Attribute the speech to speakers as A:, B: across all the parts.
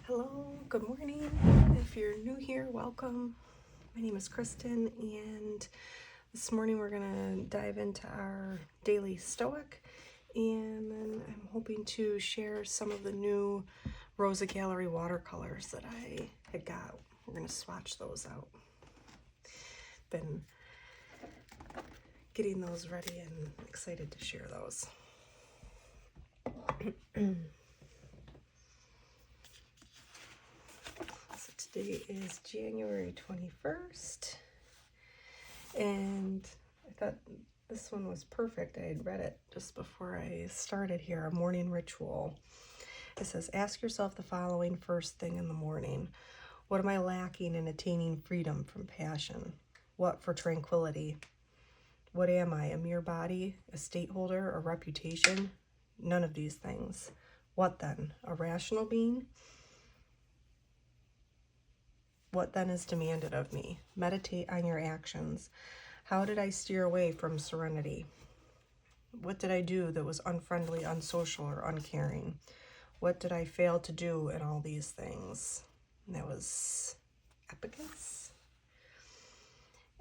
A: Hello, good morning. If you're new here, welcome. My name is Kristen, and this morning we're gonna dive into our daily Stoic, and then I'm hoping to share some of the new ROSA Gallery watercolors that I had got. We're gonna swatch those out. Been getting those ready and excited to share those. Today is January 21st, and I thought this one was perfect. I had read it just before I started here, a morning ritual. It says, ask yourself the following first thing in the morning. What am I lacking in attaining freedom from passion? What for tranquility? What am I, a mere body, a stateholder, a reputation? None of these things. What then, a rational being? What then is demanded of me? Meditate on your actions. How did I steer away from serenity? What did I do that was unfriendly, unsocial, or uncaring? What did I fail to do in all these things? And that was Epicus.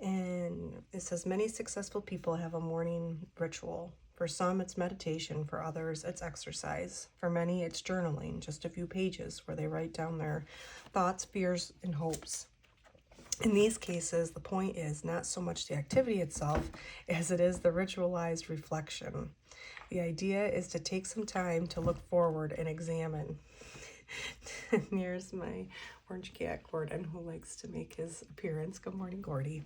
A: And it says, many successful people have a morning ritual. For some, it's meditation. For others, it's exercise. For many, it's journaling, just a few pages where they write down their thoughts, fears, and hopes. In these cases, the point is not so much the activity itself as it is the ritualized reflection. The idea is to take some time to look forward and examine. And here's my orange cat, Gordon, who likes to make his appearance. Good morning, Gordy.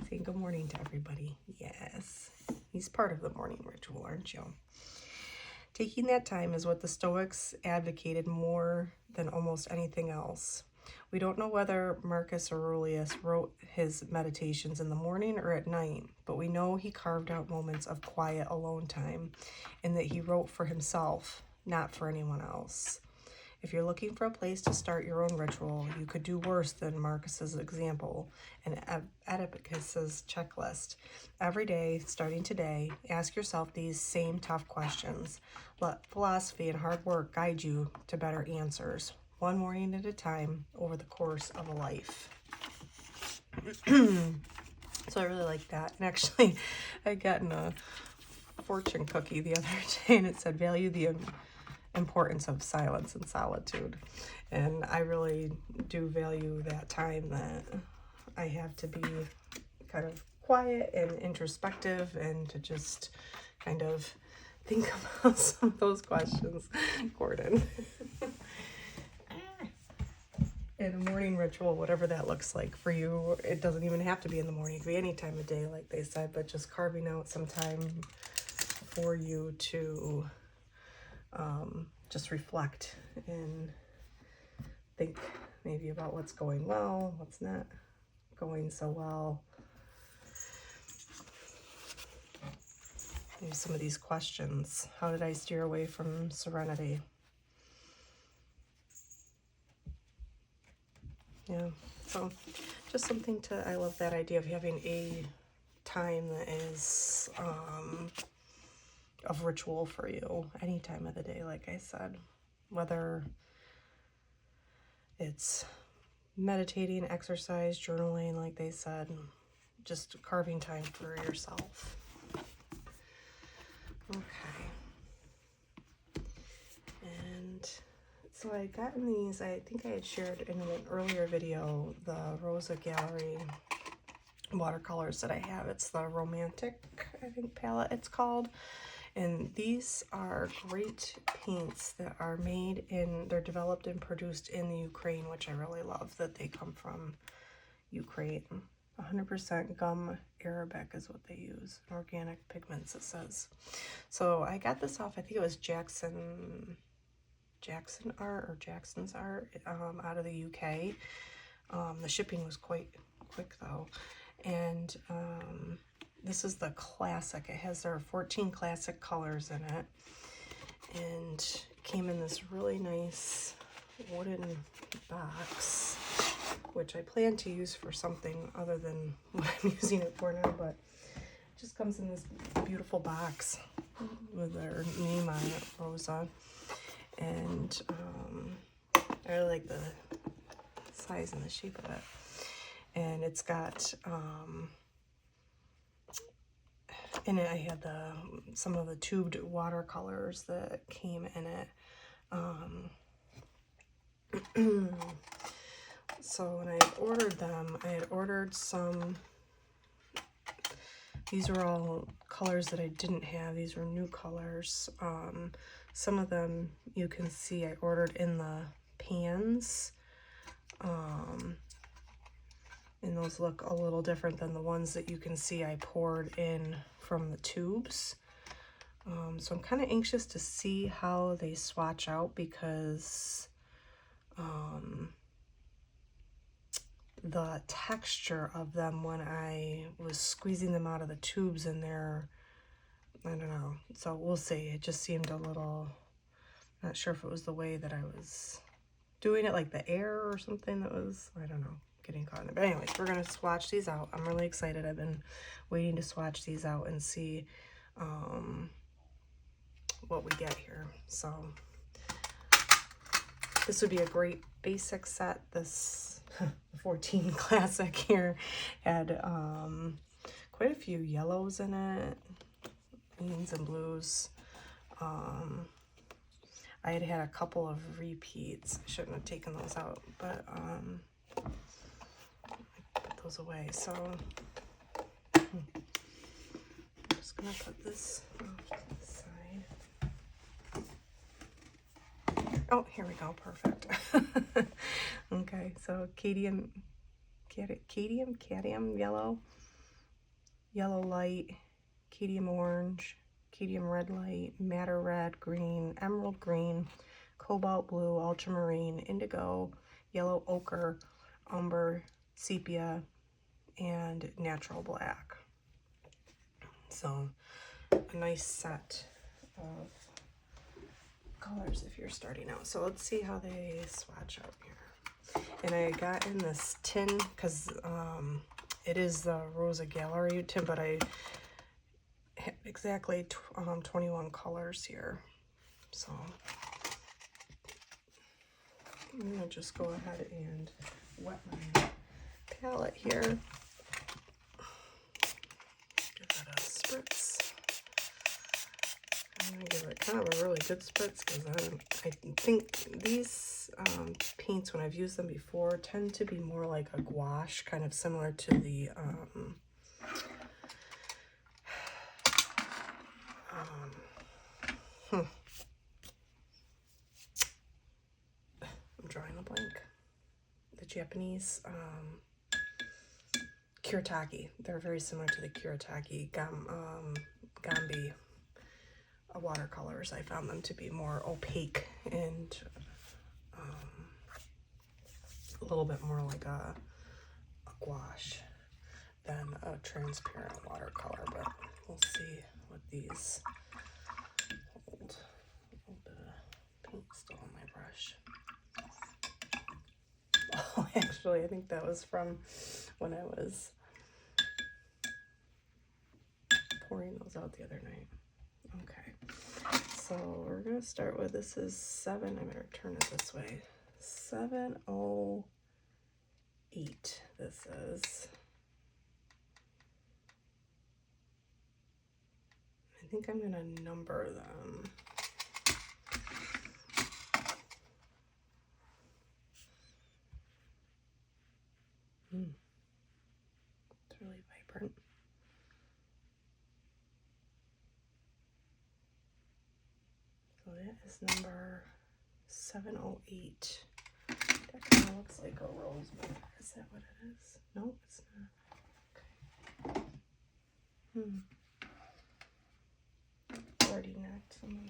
A: Saying good morning to everybody. Yes, he's part of the morning ritual, aren't you? Taking that time is what the Stoics advocated more than almost anything else. We don't know whether Marcus Aurelius wrote his meditations in the morning or at night, but we know he carved out moments of quiet alone time and that he wrote for himself, not for anyone else. If you're looking for a place to start your own ritual, you could do worse than Marcus's example and Epicus's checklist. Every day, starting today, ask yourself these same tough questions. Let philosophy and hard work guide you to better answers, one morning at a time over the course of a life. So I really like that. And actually, I got a fortune cookie the other day, and it said, value the importance of silence and solitude. And I really do value that time that I have to be kind of quiet and introspective and to just kind of think about some of those questions. Gordon. And a morning ritual, whatever that looks like for you, it doesn't even have to be in the morning. It could be any time of day, like they said, but just carving out some time for you to just reflect and think maybe about what's going well, what's not going so well. Maybe some of these questions. How did I steer away from serenity? Yeah, so just something to, I love that idea of having a time that is of ritual for you any time of the day, like I said, whether it's meditating, exercise, journaling, like they said, just carving time for yourself. Okay. And so I got in these, I think I had shared in an earlier video, the ROSA Gallery watercolors that I have. It's the Romantic, I think, palette it's called. And these are great paints that are made in, they're developed and produced in the Ukraine, which I really love that they come from Ukraine. 100% gum Arabic is what they use. Organic pigments, it says. So I got this off, I think it was Jackson Art or Jackson's Art out of the UK. The shipping was quite quick though. And this is the classic. It has their 14 classic colors in it. And it came in this really nice wooden box, which I plan to use for something other than what I'm using it for now, but it just comes in this beautiful box with their name on it, ROSA. And I I really like the size and the shape of it. And it's got, in it I had some of the tubed watercolors that came in it. So when I ordered them, I had ordered some, these were all colors that I didn't have. These were new colors. Some of them you can see I ordered in the pans. And those look a little different than the ones that you can see I poured in from the tubes. So I'm kind of anxious to see how they swatch out, because the texture of them when I was squeezing them out of the tubes in there, I don't know. So we'll see. It just seemed a little, not sure if it was the way that I was doing it, like the air or something that was, I don't know, getting caught in it. But anyways, we're going to swatch these out. I'm really excited. I've been waiting to swatch these out and see what we get here. So this would be a great basic set. This 14 Classic here had quite a few yellows in it, greens and blues. I had a couple of repeats. I shouldn't have taken those out, but I put those away. So I'm just gonna put this off to the side. Oh, here we go, perfect. Okay, so cadmium yellow, yellow light, cadmium orange, cadmium red light, madder red, green, emerald green, cobalt blue, ultramarine, indigo, yellow ochre, umber, sepia, and natural black. So a nice set of colors if you're starting out. So let's see how they swatch out here. And I got in this tin because it is the ROSA Gallery tin, but I have exactly 21 colors here. So I'm gonna just go ahead and wet my palette here. Give it a spritz. I'm gonna give it kind of a really good spritz because I think these paints, when I've used them before, tend to be more like a gouache, kind of similar to the I'm drawing a blank. The Japanese Kuretake. They're very similar to the Kuretake Gambi watercolors. I found them to be more opaque and a little bit more like a gouache than a transparent watercolor, but we'll see what these hold. A little bit of paint still on my brush. Oh, actually, I think that was from when I was pouring those out the other night. Okay, so we're going to start with, this is 7, I'm going to turn it this way, 708 this is. I think I'm going to number them. It's really vibrant. So that is number 708. That kind of looks like a rose, but is that what it is? No, it's not. Okay. Already knocked some of my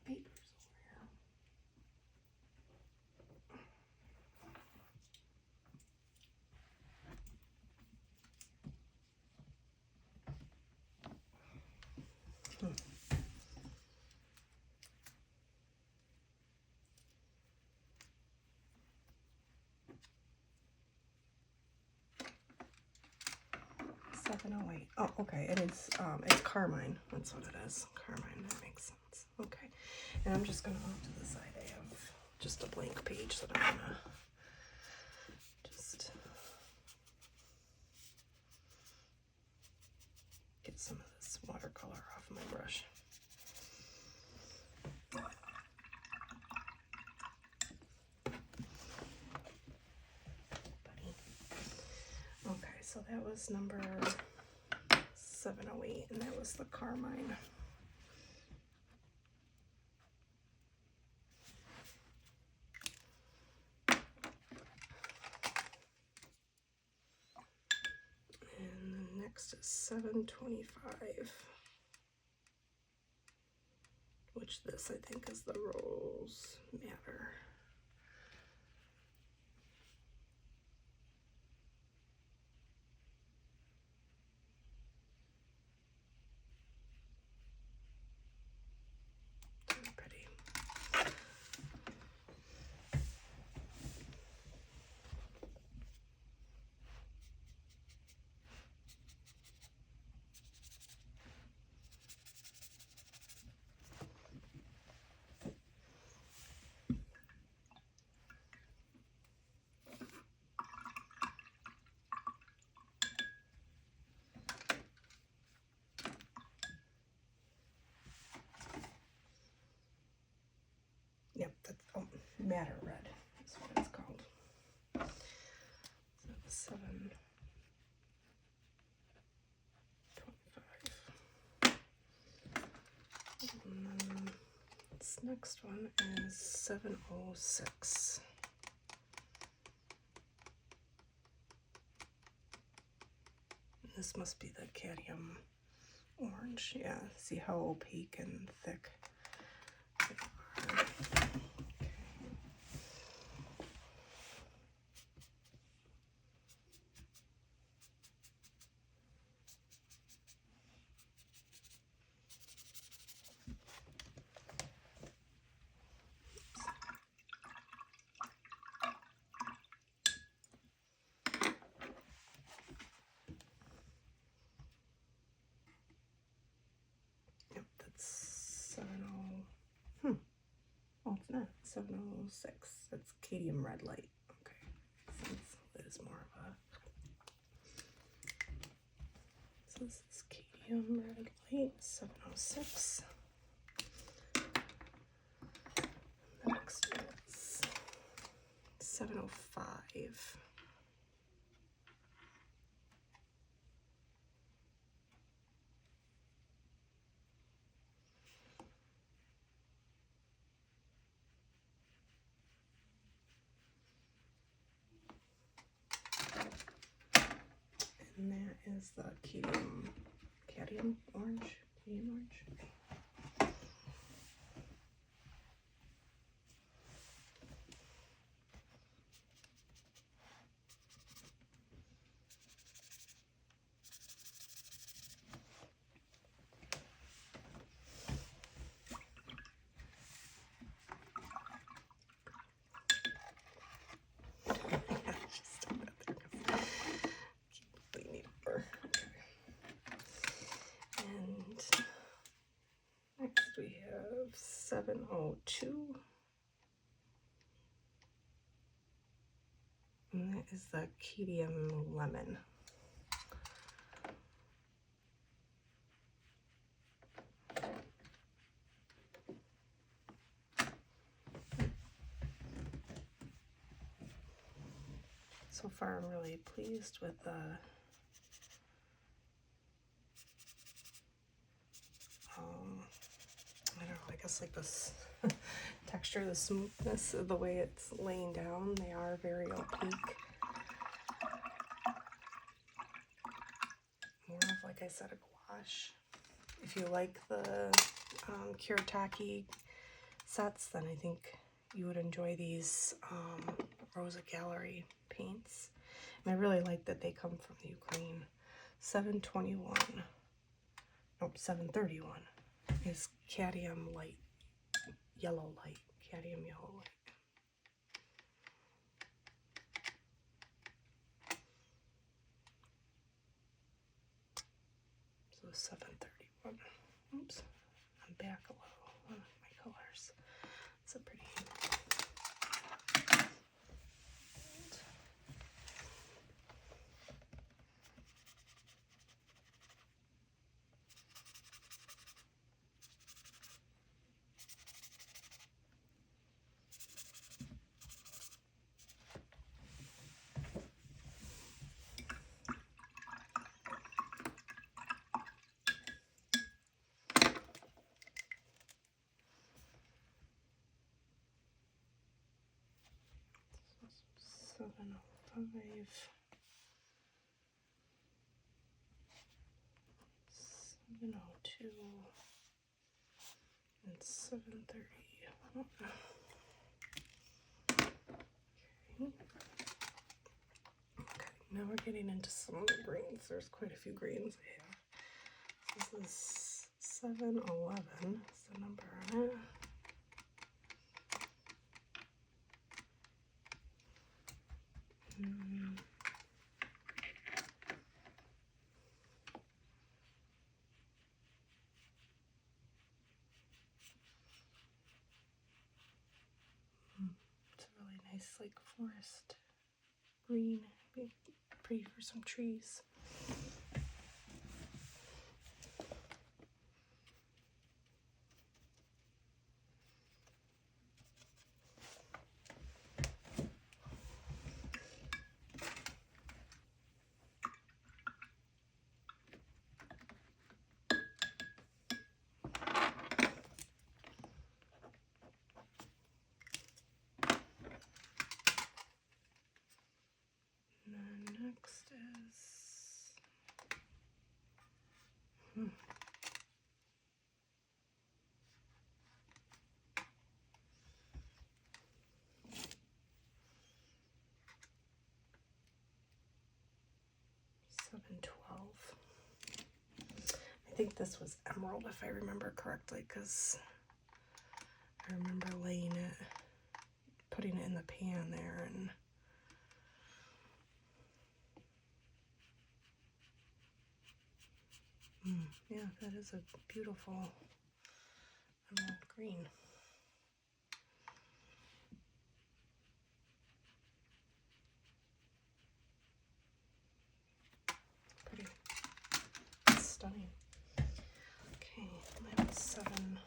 A: papers over here. 708. Oh, okay. It is. It's carmine. That's what it is. Carmine. That makes sense. Okay. And I'm just gonna, off to the side, I have just a blank page that I'm gonna just get some of this watercolor off my brush. Okay, so that was number 708, and that was the Carmine. And then next is 725, which this I think is the Rose Madder. Pretty. Yep, that's Madder Red is what it's called. So that was 725. And then this next one is 706. This must be the cadmium orange. Yeah, see how opaque and thick they are. Yep, that's 70. Oh, it's not 706. That's cadmium red light. Okay, since it is more of a. So this is cadmium red light 706. The next one is 705. And that is the cadmium orange. Next we have 702. And that is the cadmium lemon. So far I'm really pleased with the I don't know, I guess like this texture, the smoothness of the way it's laying down. They are very opaque. More of, like I said, a gouache. If you like the Kuretake sets, then I think you would enjoy these ROSA Gallery paints. And I really like that they come from the Ukraine. 721. Nope, 731 is cadmium light, yellow light, cadmium yellow light. So 731. Oops, I'm back a little on my colors. 7:05. 7:02 and 7:30. Okay. Okay, now we're getting into some of the greens. There's quite a few greens I have. This is 7:11 is the number on it. It's a really nice, like, forest green. Be pretty for some trees. Next is 7:12. I think this was emerald if I remember correctly, because I remember putting it in the pan there, and yeah, that is a beautiful emerald green. Pretty stunning. Okay, that was 7:12.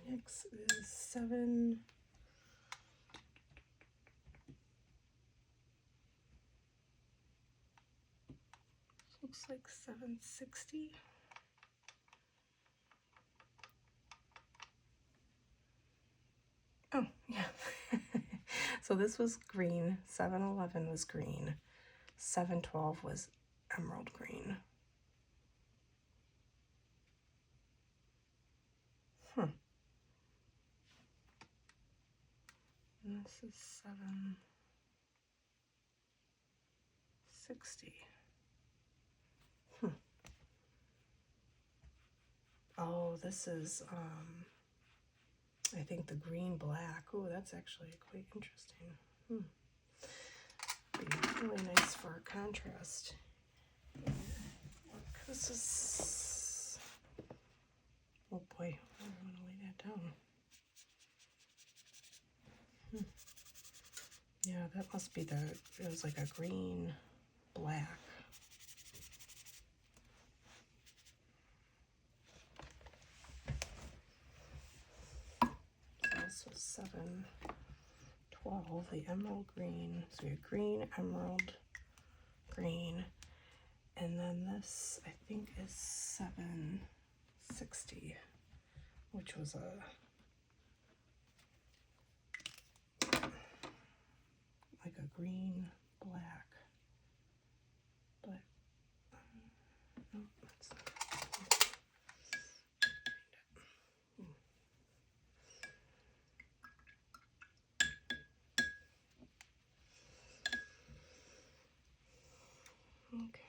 A: Next is 7. Looks like 7:60. Oh, yeah. So this was green. 7:11 was green. 7:12 was emerald green. And this is 7:60. Oh, this is I think the green black. Oh, that's actually quite interesting. Be really nice for a contrast. This is, oh boy, I don't want to lay that down. Yeah, that must be it was like a green black. So this was 7:12, the emerald green. So we have green, emerald, green. And then this, I think, is 7:60, which was like a green black. But no, that's not. Okay.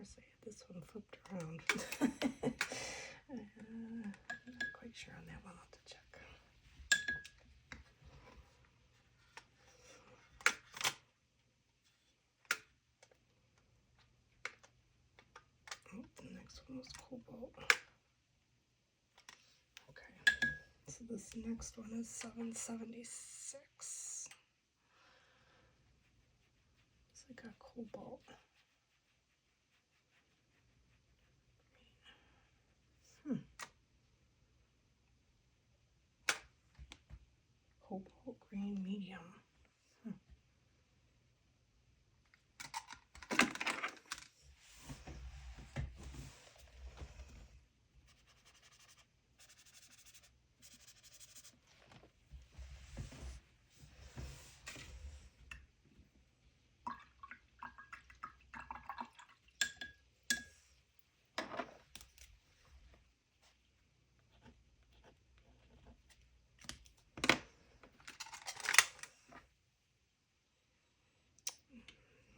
A: course, I had this one flipped around. I'm not quite sure on that one. I'll have to check. Oh, the next one was cobalt. Okay, so this next one is 776. It's like a cobalt. Cobalt green medium.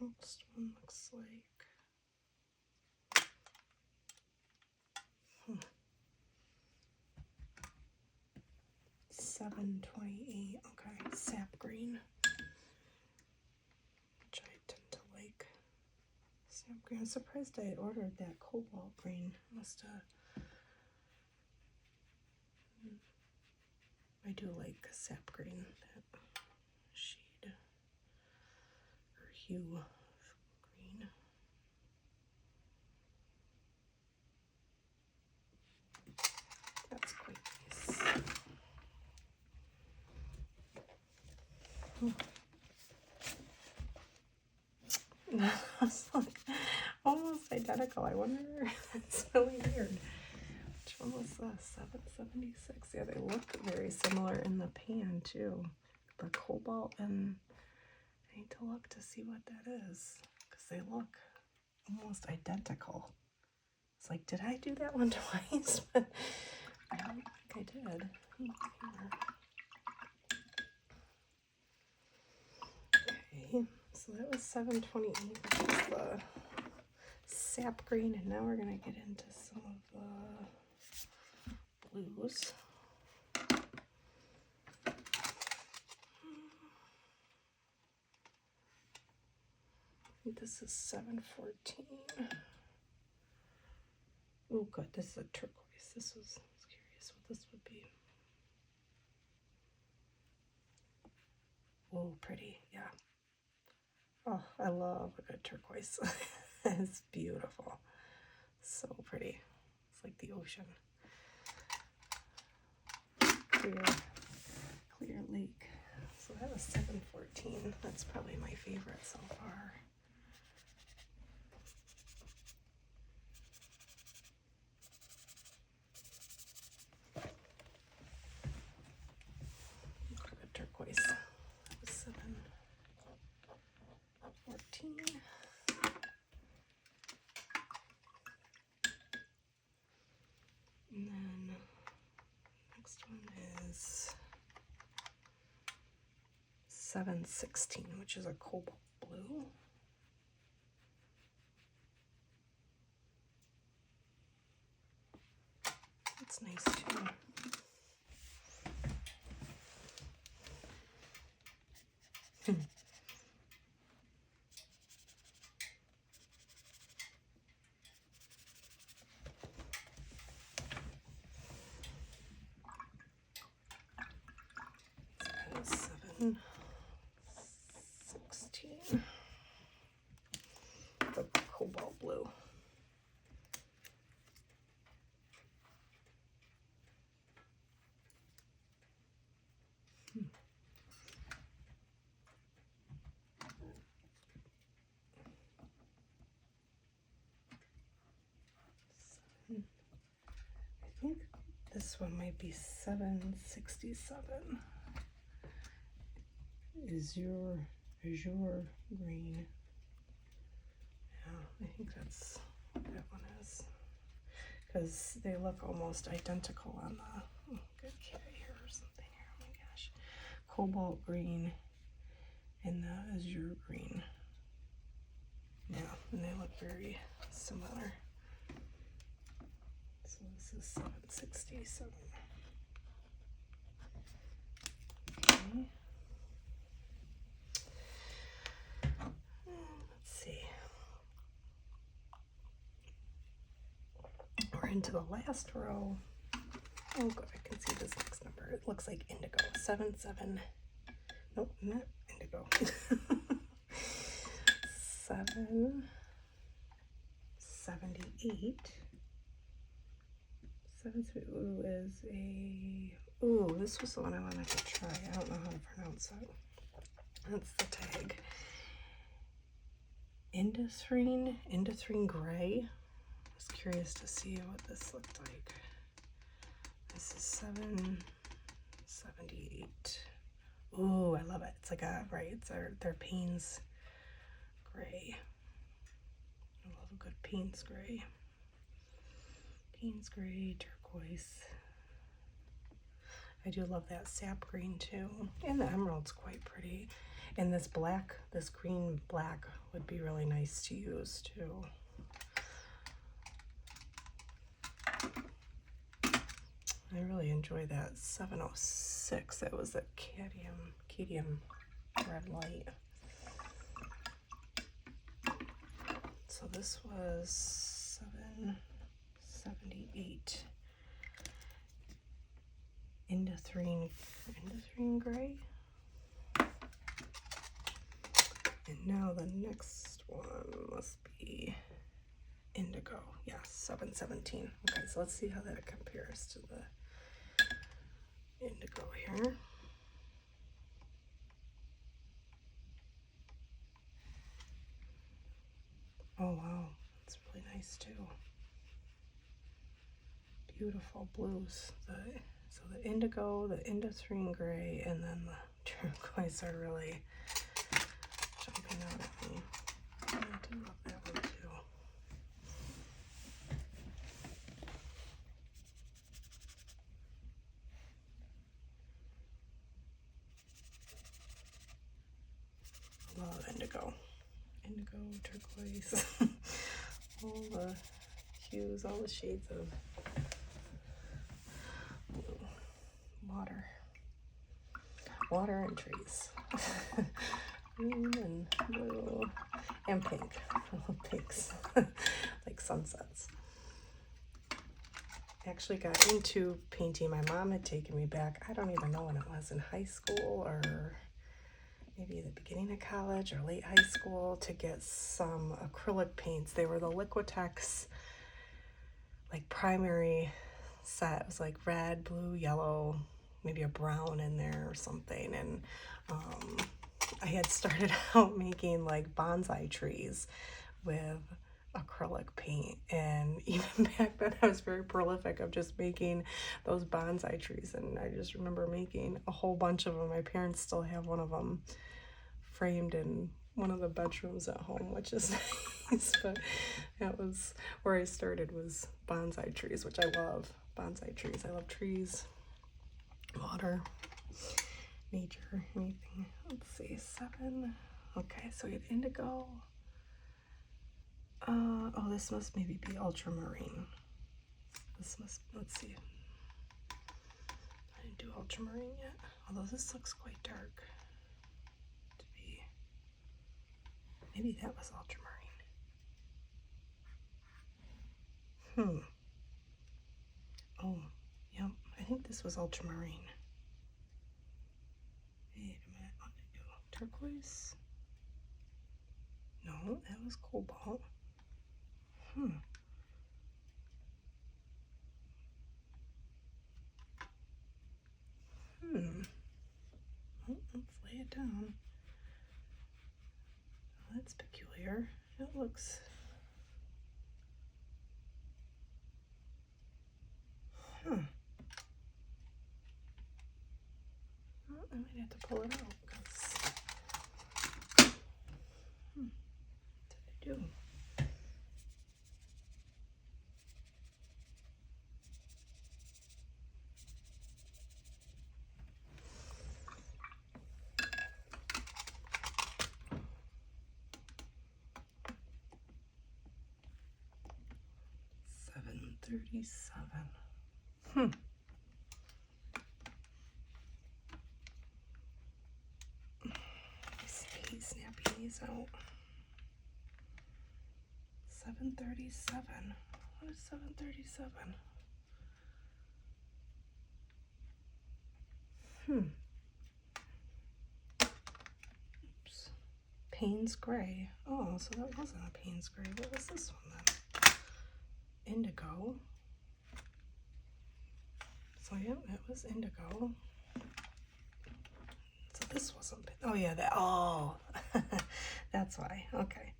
A: Next one looks like 728. Okay, sap green, which I tend to like. Sap green. I'm surprised I ordered that cobalt green. Must have. I do like sap green, that shade or hue of green. That's quite nice. That's like almost identical. I wonder, it's really weird. Which one was this? 776. Yeah, they look very similar in the pan too. The cobalt, and I need to look to see what that is because they look almost identical. It's like, did I do that one twice? But I don't think I did. Okay, so that was 728, which is the sap green, and now we're gonna get into some of the blues. I think this is 714. Oh, good. This is a turquoise. I was curious what this would be. Oh, pretty. Yeah. Oh, I love a good turquoise. It's beautiful. So pretty. It's like the ocean. Clear lake. So that was 714. That's probably my favorite so far. Turquoise. That was 714. And then next one is 716, which is a cobalt blue. That's nice too. That is 716. The cobalt blue. I think this one might be 767. Azure green. Yeah, I think that's what that one is. Because they look almost identical on the, oh, good cat here or something here. Oh my gosh. Cobalt green and the azure green. Yeah, and they look very similar. So this is 767. Okay. Let's see. We're into the last row. Oh, good. I can see this next number. It looks like indigo. 77. Nope, not indigo. 778. 7 is a. Ooh, this was the one I wanted to try. I don't know how to pronounce it. That's the tag. Indothrine gray. I was curious to see what this looked like. This is 778. Ooh, I love it. It's like a, right, it's their Payne's gray. I love a good Payne's gray. Payne's gray, turquoise. I do love that sap green too. And the emerald's quite pretty. And this black, this green black would be really nice to use too. I really enjoy that 706. That was the cadmium red light. So this was 778. Indothrine gray. And now the next one must be indigo. Yeah, 717. Okay, so let's see how that compares to the indigo here. Oh wow, that's really nice too. Beautiful blues. So the indigo, the indothrine gray, and then the turquoise are really jumping out at me. I do love that one too. Love indigo, turquoise, all the hues, all the shades of blue, water and trees, green and blue, and pink, pinks, like sunsets. I actually got into painting. My mom had taken me back, I don't even know when it was, in high school or maybe the beginning of college or late high school, to get some acrylic paints. They were the Liquitex like primary set. It was like red, blue, yellow, maybe a brown in there or something. And I had started out making like bonsai trees with acrylic paint, and even back then I was very prolific of just making those bonsai trees, and I just remember making a whole bunch of them. My parents still have one of them framed in one of the bedrooms at home, which is nice. But that was where I started, was bonsai trees, which I love. Bonsai trees, I love trees, water, nature, anything. Let's see, 7. Okay, so we have indigo. Oh, this must maybe be ultramarine. This must, let's see. I didn't do ultramarine yet, although this looks quite dark to be. Maybe that was ultramarine. Oh, yep, I think this was ultramarine. Wait a minute, what did I do? Turquoise? No, that was cobalt. Well, let's lay it down. Well, that's peculiar. It looks... Well, I might have to pull it out, because... What did I do? 737. I hate snapping these out. 737. What is 737? Oops. Payne's Gray. Oh, so that wasn't a Payne's Gray. What was this one then? Indigo. So yeah, it was indigo. So this wasn't. Oh yeah, that. Oh, that's why. Okay.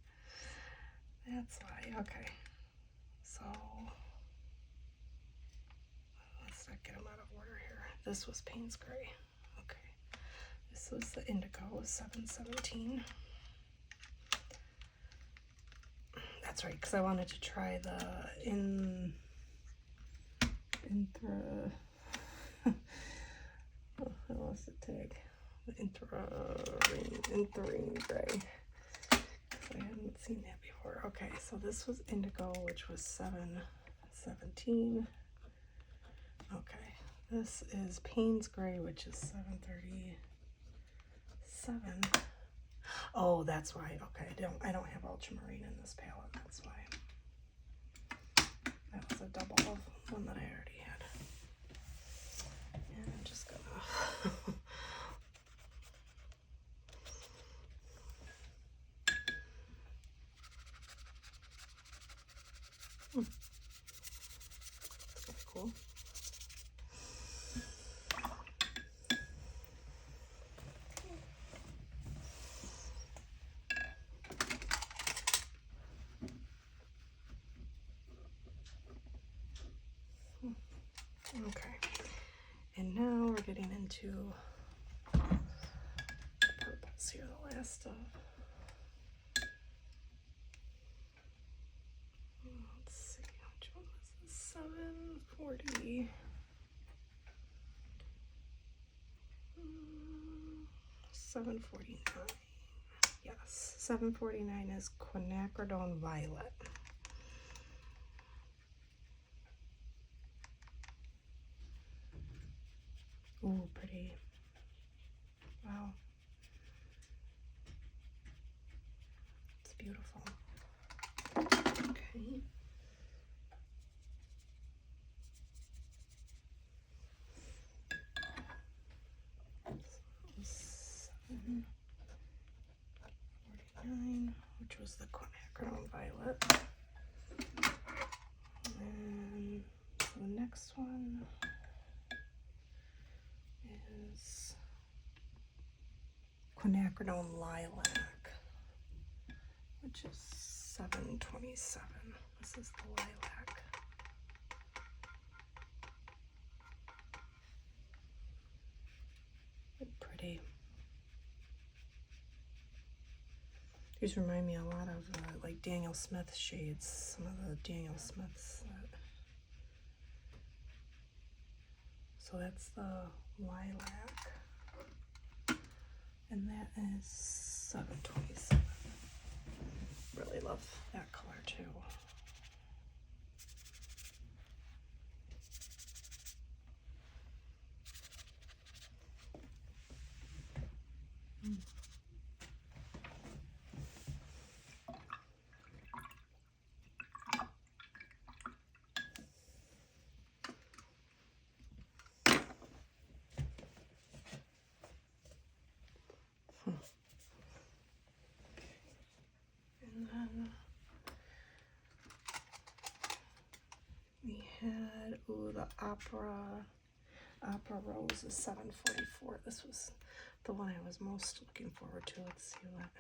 A: That's why. Okay. So let's not get them out of order here. This was Payne's Gray. Okay. This was the indigo, 717. That's right, because I wanted to try the oh, I lost the tag. The Inthrine Gray. I hadn't seen that before. Okay, so this was indigo, which was 717. Okay, this is Payne's Gray, which is 737. Oh, that's why. Okay, I don't have ultramarine in this palette. That's why. That was a double of one that I already had. And I'm just gonna. That's cool. Okay, and now we're getting into purples here, the last of. Let's see, which one was this? 740. 749. Yes, 749 is quinacridone violet. Ooh, pretty. Wow. It's beautiful. Okay. So 749, which was the quinacridone violet. And the next one is quinacridone lilac, which is 727. This is the lilac. Pretty. These remind me a lot of like Daniel Smith shades, some of the Daniel Smiths. So that's the lilac. And that is 727. Really love that color too. And then we had, the Opera Rose is 744. This was the one I was most looking forward to. Let's see what it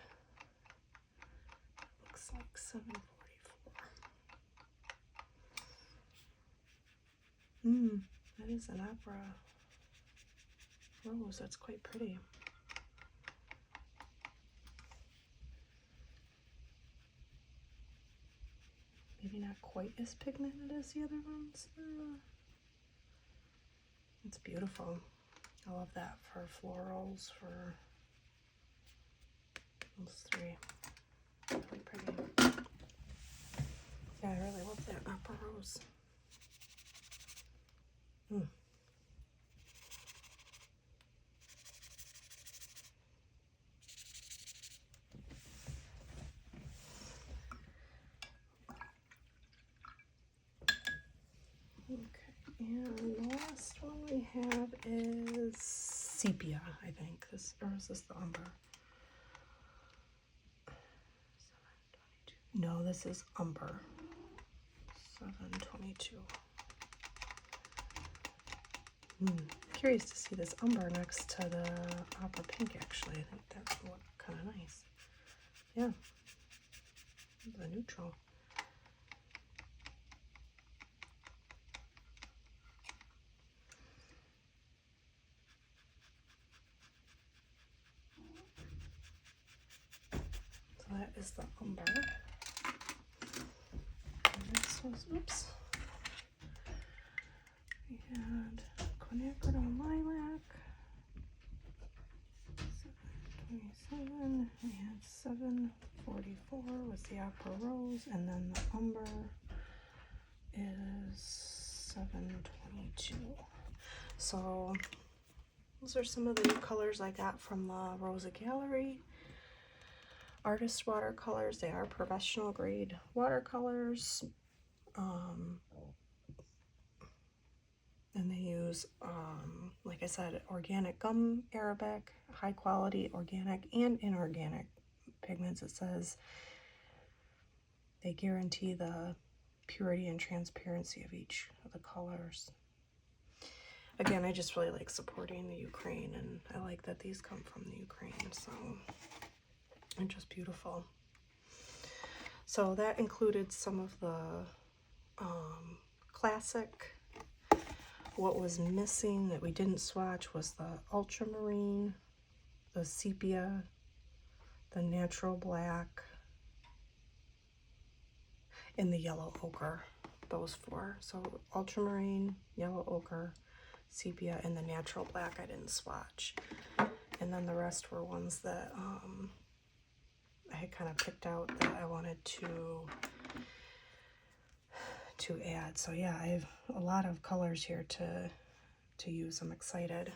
A: looks like. 744. That is an Opera Rose. That's quite pretty. Maybe not quite as pigmented as the other ones. It's beautiful. I love that for florals, for those three. Really pretty. Yeah, I really love that Opera Rose. Okay, and the last one we have is sepia, I think. This, or is this the umber? No, this is umber. 722. Curious to see this umber next to the opera pink, actually. I think that would look kind of nice. Yeah. The neutral. So that is the umber. And this was, oops. We had quinacridone lilac. 727. We had 744 was the opera rose, and then the umber is 722. So those are some of the new colors I got from the ROSA gallery. Artist watercolors. They are professional grade watercolors. And they use, like I said, organic gum arabic, high quality organic and inorganic pigments. It says they guarantee the purity and transparency of each of the colors. Again, I just really like supporting the Ukraine, and I like that these come from the Ukraine, so they're just beautiful. So that included some of the classic. What was missing that we didn't swatch was the ultramarine, the sepia, the natural black, and the yellow ochre. Those four. So ultramarine, yellow ochre, sepia, and the natural black I didn't swatch. And then the rest were ones that I had kind of picked out that I wanted to add. So yeah, I have a lot of colors here to use. I'm excited.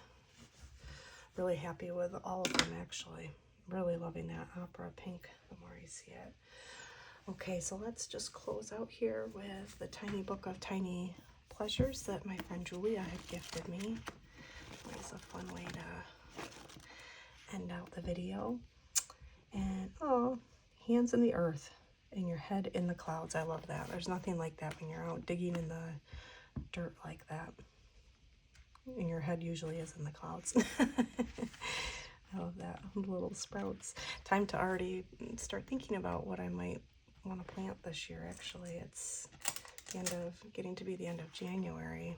A: Really happy with all of them, actually. Really loving that opera pink the more you see it. Okay, so let's just close out here with the tiny book of tiny pleasures that my friend Julia had gifted me. It's a fun way to end out the video. And oh, hands in the earth and your head in the clouds. I love that. There's nothing like that when you're out digging in the dirt like that. And your head usually is in the clouds. I love that. Little sprouts. Time to already start thinking about what I might want to plant this year, actually. It's the end of, getting to be the end of January.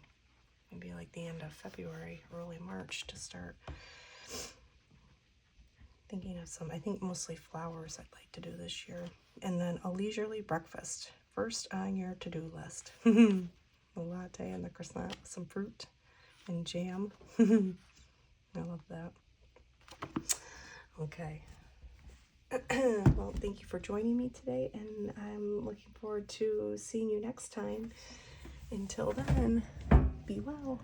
A: Maybe like the end of February, early March to start thinking of some, I think mostly flowers I'd like to do this year. And then a leisurely breakfast. First on your to-do list. A latte and the croissant, some fruit and jam. I love that. Okay. Well, thank you for joining me today, and I'm looking forward to seeing you next time. Until then, be well.